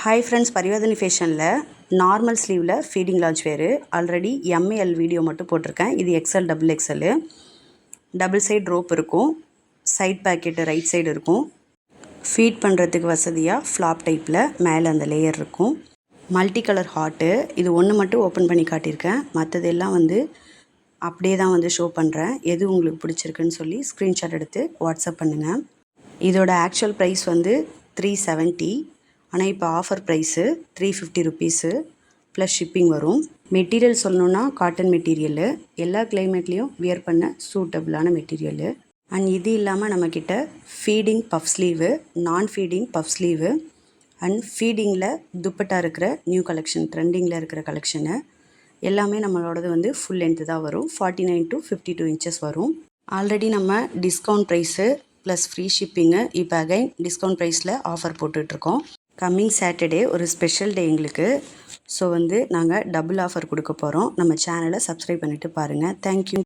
Hi friends, பரிவர்த்தனை ஃபேஷனில் normal ஸ்லீவில் feeding large வேறு already MAL video மட்டும் போட்டிருக்கேன். இது XL double XL double side rope இருக்கும், சைட் பேக்கெட்டு ரைட் சைடு இருக்கும். ஃபீட் பண்ணுறதுக்கு வசதியாக ஃப்ளாப் டைப்பில் மேலே அந்த லேயர் இருக்கும். மல்டி கலர் ஹார்ட்டு, இது ஒன்று மட்டும் ஓப்பன் பண்ணி காட்டியிருக்கேன். மற்றதெல்லாம் அப்படியே தான் ஷோ பண்ணுறேன். எது உங்களுக்கு பிடிச்சிருக்குன்னு சொல்லி ஸ்க்ரீன்ஷாட் எடுத்து வாட்ஸ்அப் பண்ணுங்கள். இதோட ஆக்சுவல் ப்ரைஸ் 370. ஆனால் இப்போ offer price 350 rupees plus shipping வரும். மெட்டீரியல் சொல்லணுன்னா காட்டன் மெட்டீரியலு, எல்லா கிளைமேட்லேயும் வியர் பண்ண சூட்டபிளான மெட்டீரியலு. அண்ட் இது இல்லாமல் நம்மக்கிட்ட ஃபீடிங் பஃப் ஸ்லீவு, நான் ஃபீடிங் பஃப் ஸ்லீவு அண்ட் ஃபீடிங்கில் துப்பட்டா இருக்கிற நியூ கலெக்ஷன், ட்ரெண்டிங்கில் இருக்கிற கலெக்ஷனு எல்லாமே நம்மளோடது ஃபுல் லென்த்து தான் வரும். 49 to 52 இன்ச்சஸ் வரும். ஆல்ரெடி நம்ம discount price plus free shipping இப்போ அகைன் டிஸ்கவுண்ட் ப்ரைஸில் ஆஃபர் போட்டுட்ருக்கோம். கம்மிங் சாட்டர்டே ஒரு ஸ்பெஷல் டே எங்களுக்கு. ஸோ நாங்கள் டபுள் ஆஃபர் கொடுக்க போகிறோம். நம்ம சேனலை சப்ஸ்கிரைப் பண்ணிவிட்டு பாருங்கள். தேங்க்யூ.